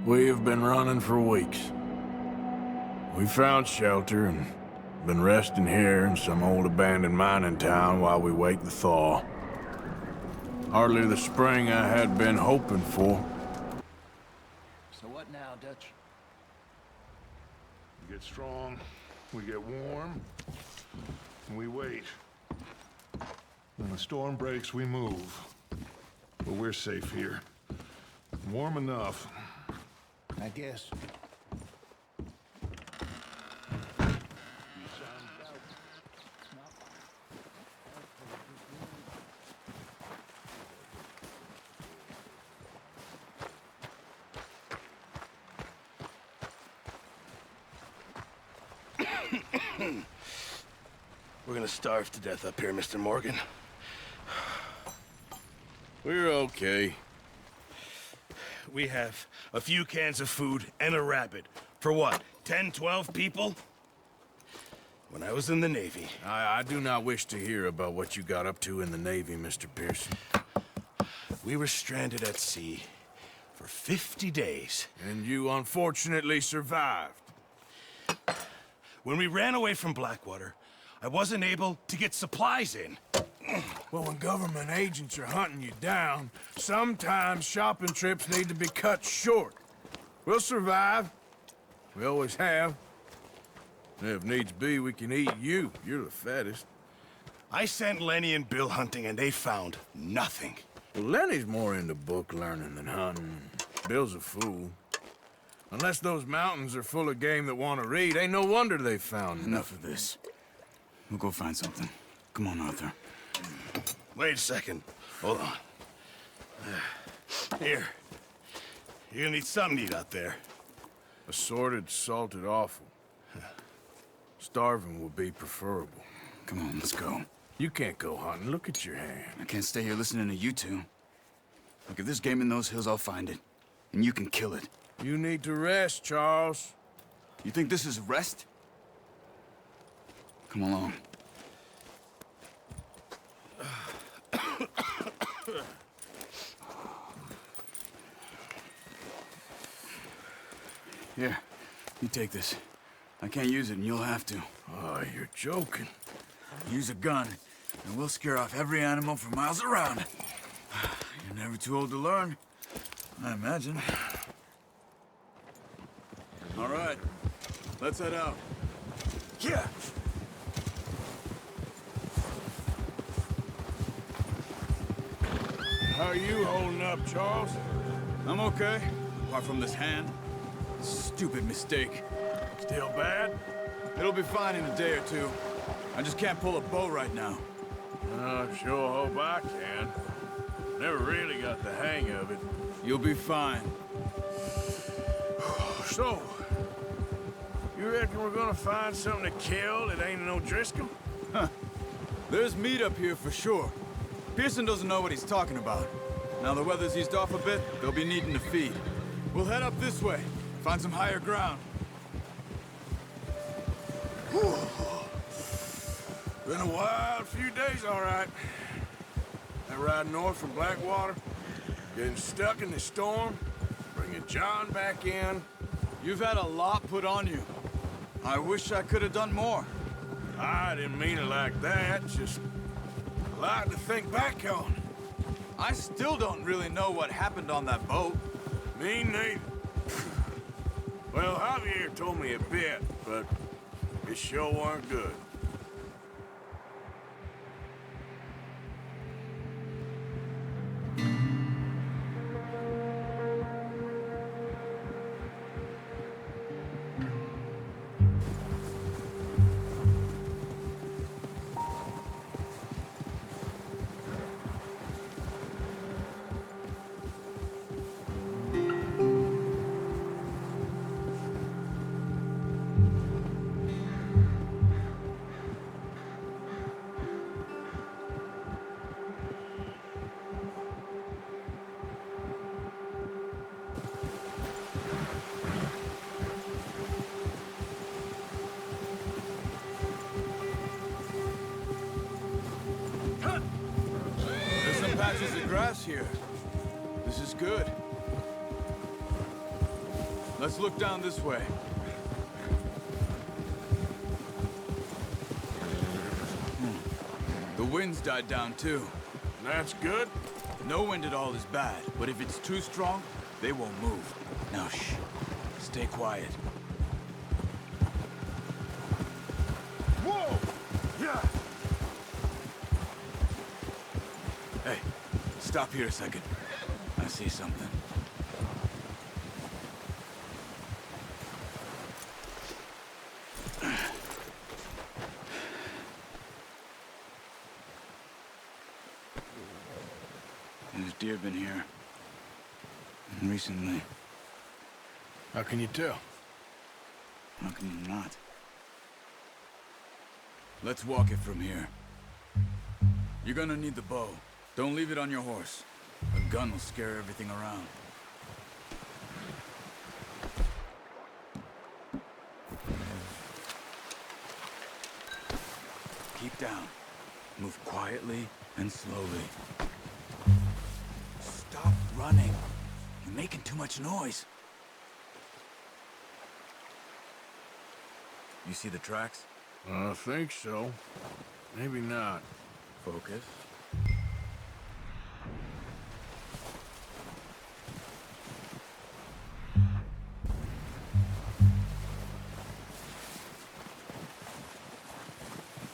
We have been running for weeks. We found shelter and been resting here in some old abandoned mining town while we wait the thaw. Hardly the spring I had been hoping for. So what now, Dutch? We get strong, we get warm, and we wait. When the storm breaks, we move. But we're safe here. Warm enough. I guess. We're gonna starve to death up here, Mr. Morgan. We're okay. We have a few cans of food and a rabbit. For what, 10, 12 people? When I was in the Navy... I do not wish to hear about what you got up to in the Navy, Mr. Pearson. We were stranded at sea for 50 days. And you unfortunately survived. When we ran away from Blackwater, I wasn't able to get supplies in. Well, when government agents are hunting you down, sometimes shopping trips need to be cut short. We'll survive. We always have. And if needs be, we can eat you. You're the fattest. I sent Lenny and Bill hunting, and they found nothing. Well, Lenny's more into book learning than hunting. Bill's a fool. Unless those mountains are full of game that want to read, ain't no wonder they found Enough of this. We'll go find something. Come on, Arthur. Wait a second. Hold on. Here. You're gonna need something to eat out there. Assorted, salted offal. Starving would be preferable. Come on, let's go. You can't go hunting. Look at your hand. I can't stay here listening to you two. Look, if there's game in those hills, I'll find it. And you can kill it. You need to rest, Charles. You think this is rest? Come along. Here, you take this. I can't use it, and you'll have to. Oh, you're joking. Use a gun, and we'll scare off every animal for miles around. You're never too old to learn, I imagine. All right, let's head out. Yeah. How are you holding up, Charles? I'm okay, apart from this hand. Stupid mistake. Still bad? It'll be fine in a day or two. I just can't pull a bow right now. I sure hope I can. Never really got the hang of it. You'll be fine. So, you reckon we're gonna find something to kill that ain't no Driscoll? There's meat up here for sure. Pearson doesn't know what he's talking about. Now the weather's eased off a bit, they'll be needing to feed. We'll head up this way, find some higher ground. Whew. Been a wild few days, all right. That ride north from Blackwater, getting stuck in the storm, bringing John back in. You've had a lot put on you. I wish I could have done more. I didn't mean it like that, just a lot to think back on. I still don't really know what happened on that boat. Me neither. Well, Javier told me a bit, but it sure weren't good. Patches of grass here. This is good. Let's look down this way. The wind's died down too. That's good. No wind at all is bad, but if it's too strong, they won't move. Now shh. Stay quiet. Whoa! Yeah! Hey, stop here a second. I see something. There's deer been here. Recently. How can you tell? How can you not? Let's walk it from here. You're gonna need the bow. Don't leave it on your horse. A gun will scare everything around. Keep down. Move quietly and slowly. Stop running. You're making too much noise. You see the tracks? I think so. Maybe not. Focus.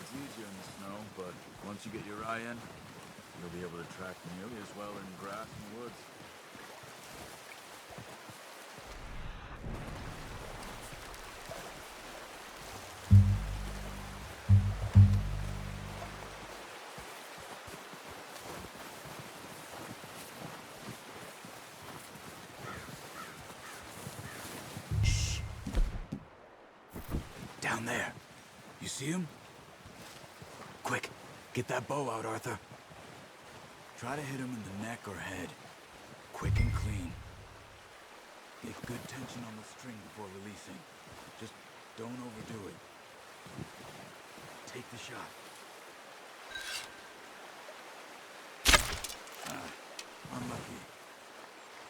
It's easier in the snow, but once you get your eye in, you'll be able to track nearly as well in grass and woods. Down there. You see him? Quick, get that bow out, Arthur. Try to hit him in the neck or head. Quick and clean. Get good tension on the string before releasing. Just don't overdo it. Take the shot. Unlucky.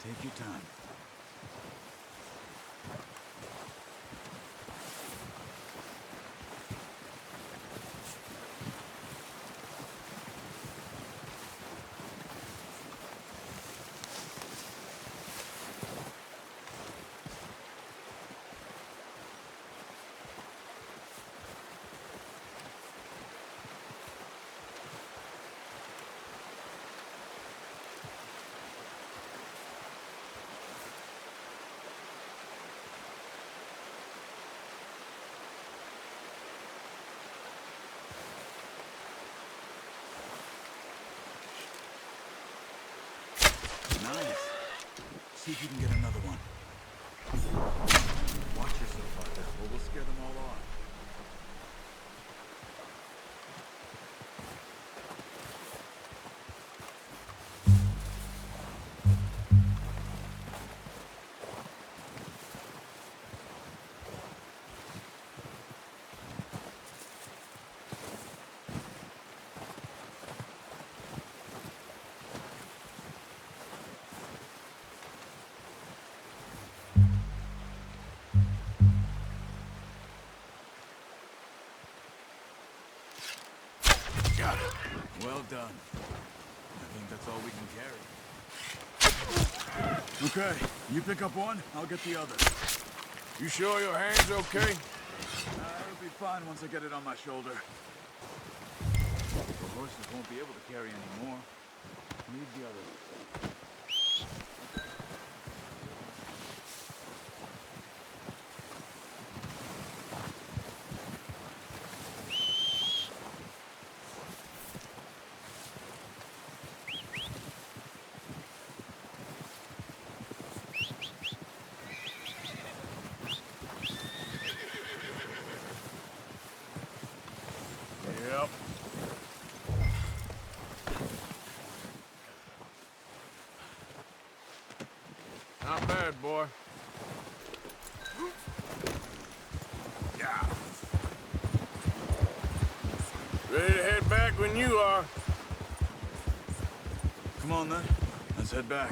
Take your time. Nice. See if you can get another one. Watch yourself out there, or we'll scare them all off. Got it. Well done. I think that's all we can carry. Okay, you pick up one, I'll get the other. You sure your hand's okay? It'll be fine once I get it on my shoulder. The horses won't be able to carry any more. Leave the others. Yep. Not bad, boy. Yeah. Ready to head back when you are. Come on then, let's head back.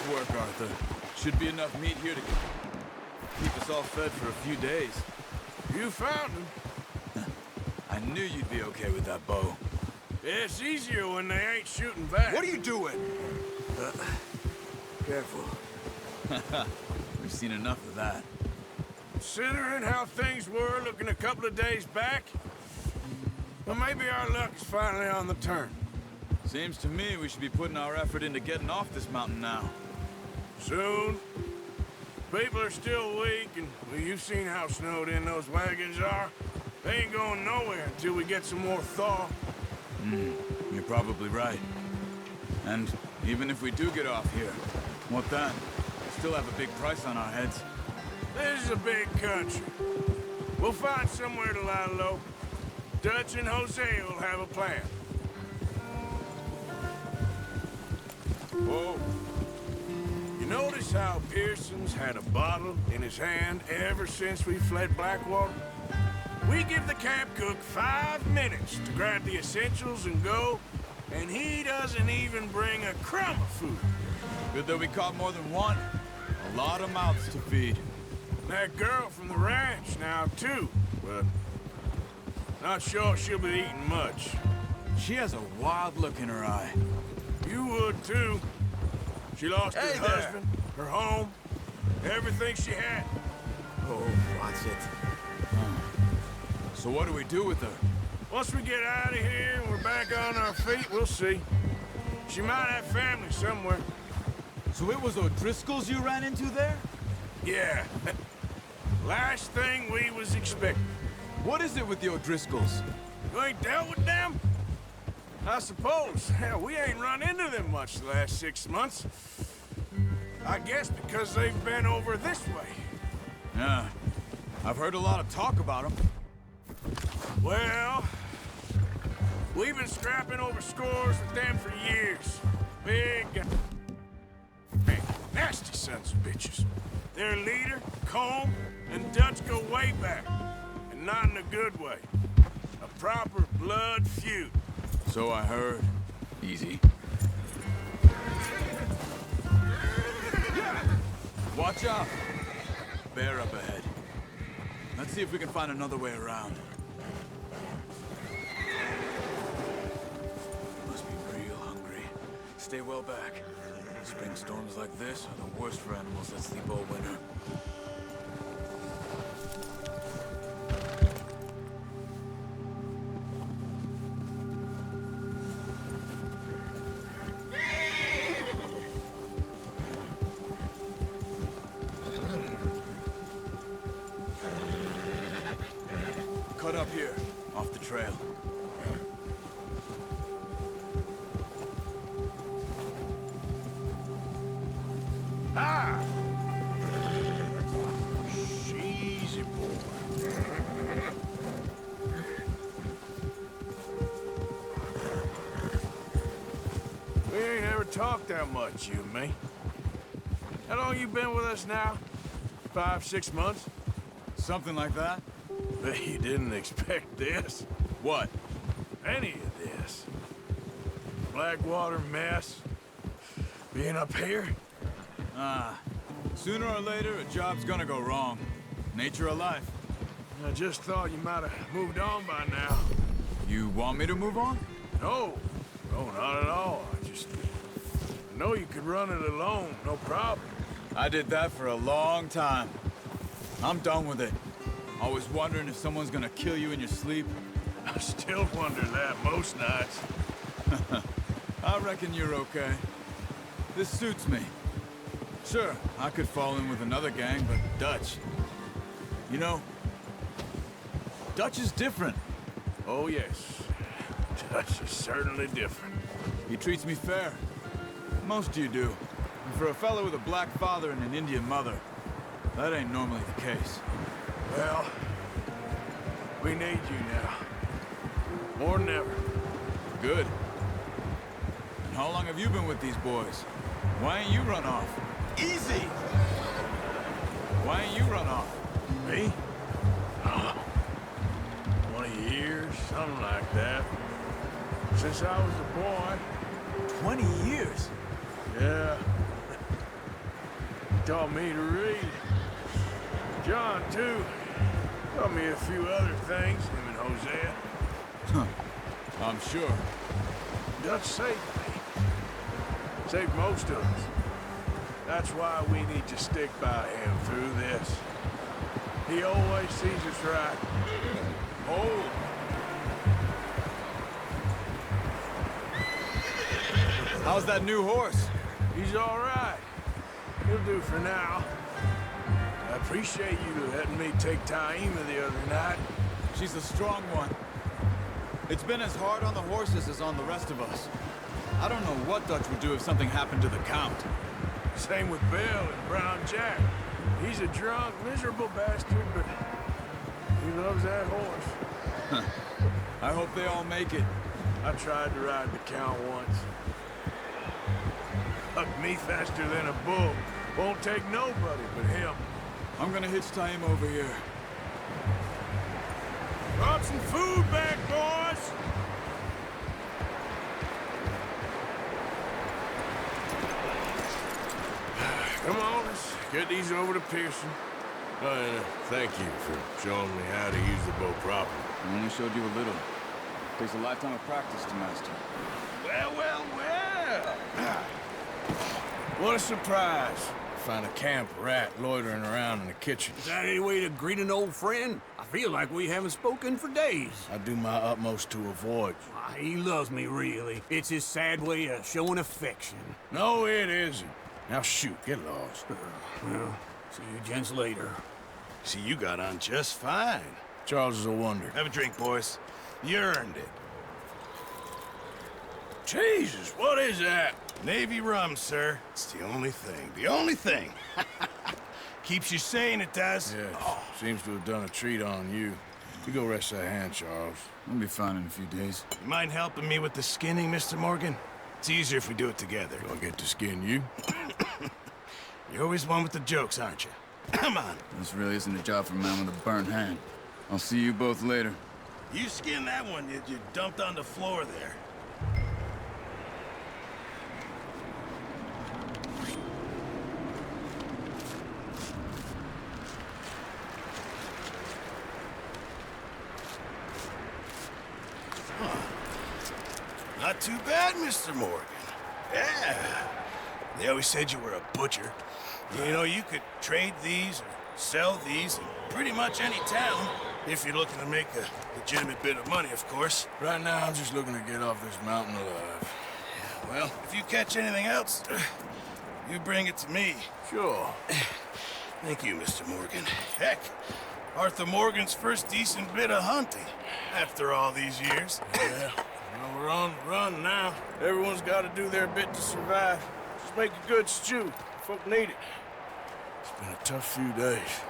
work, Arthur. Should be enough meat here to keep us all fed for a few days. You found him. I knew you'd be okay with that bow. It's easier when they ain't shooting back. What are you doing? Careful. We've seen enough of that. Considering how things were looking a couple of days back, well, maybe our luck is finally on the turn. Seems to me we should be putting our effort into getting off this mountain now. Soon. People are still weak, and well, you've seen how snowed in those wagons are. They ain't going nowhere until we get some more thaw. You're probably right. And even if we do get off here, what then? Still have a big price on our heads. This is a big country. We'll find somewhere to lie low. Dutch and Jose will have a plan. Whoa. You notice how Pearson's had a bottle in his hand ever since we fled Blackwater? We give the camp cook 5 minutes to grab the essentials and go, and he doesn't even bring a crumb of food. Good that we caught more than one. A lot of mouths to feed. That girl from the ranch now, too, but not sure she'll be eating much. She has a wild look in her eye. You would, too. She lost her husband, her home, everything she had. Oh, watch it. So what do we do with her? Once we get out of here and we're back on our feet, we'll see. She might have family somewhere. So it was O'Driscoll's you ran into there? Yeah. Last thing we was expecting. What is it with the O'Driscolls? You ain't dealt with them? I suppose. Hell, we ain't run into them much the last 6 months. I guess because they've been over this way. Yeah. I've heard a lot of talk about them. Well, we've been scrapping over scores with them for years. Big, man, nasty sons of bitches. Their leader, Combe, and Dutch go way back, and not in a good way. A proper blood feud. So I heard. Easy. Watch out! Bear up ahead. Let's see if we can find another way around. Must be real hungry. Stay well back. Spring storms like this are the worst for animals that sleep all winter. Cut up here, off the trail. Ah! Easy, boy. We ain't ever talked that much, you and me. How long you been with us now? 5, 6 months? Something like that? Bet you didn't expect this. What? Any of this. Blackwater mess. Being up here. Sooner or later, a job's gonna go wrong. Nature of life. I just thought you might have moved on by now. You want me to move on? No. No, not at all. I know you could run it alone, no problem. I did that for a long time. I'm done with it. Always wondering if someone's gonna kill you in your sleep. I still wonder that most nights. I reckon you're okay. This suits me. Sure, I could fall in with another gang, but Dutch... You know, Dutch is different. Oh, yes. Dutch is certainly different. He treats me fair. Most of you do. And for a fellow with a black father and an Indian mother, that ain't normally the case. Well, we need you now. More than ever. Good. And how long have you been with these boys? Why ain't you run off? Easy! Why ain't you run off? Me? 20 years, something like that. Since I was a boy. 20 years? Yeah. taught me to read. John, too. Taught me a few other things, him and Hosea. I'm sure. Dutch saved me. Saved most of us. That's why we need to stick by him through this. He always sees us right. Oh! How's that new horse? He's all right. He'll do for now. I appreciate you letting me take Taima the other night. She's a strong one. It's been as hard on the horses as on the rest of us. I don't know what Dutch would do if something happened to the Count. Same with Bill and Brown Jack. He's a drunk, miserable bastard, but he loves that horse. I hope they all make it. I tried to ride the Count once. Hucked me faster than a bull. Won't take nobody but him. I'm gonna hitch Taima over here. Brought some food back, boys! Come on, let's get these over to Pearson. Oh, and thank you for showing me how to use the bow properly. I only showed you a little. Takes a lifetime of practice to master. Well, well, well! What a surprise. Find a camp rat loitering around in the kitchen. Is that any way to greet an old friend? I feel like we haven't spoken for days. I do my utmost to avoid you. Ah, he loves me, really. It's his sad way of showing affection. No, it isn't. Now shoot, get lost. Well, see you gents later. See, you got on just fine. Charles is a wonder. Have a drink, boys. You earned it. Jesus, what is that? Navy rum, sir. It's the only thing. The only thing. Keeps you sane, it does. Yes, seems to have done a treat on you. You go rest that hand, Charles. I'll be fine in a few days. You mind helping me with the skinning, Mr. Morgan? It's easier if we do it together. Do I get to skin you? You're always one with the jokes, aren't you? Come on. This really isn't a job for a man with a burnt hand. I'll see you both later. You skin that one you dumped on the floor there. Not too bad, Mr. Morgan. Yeah. They always said you were a butcher. You know, you could trade these or sell these in pretty much any town, if you're looking to make a legitimate bit of money, of course. Right now, I'm just looking to get off this mountain alive. Well, if you catch anything else, you bring it to me. Sure. Thank you, Mr. Morgan. Heck, Arthur Morgan's first decent bit of hunting after all these years. Yeah. Well, we're on the run now. Everyone's got to do their bit to survive. Just make a good stew. Folk need it. It's been a tough few days.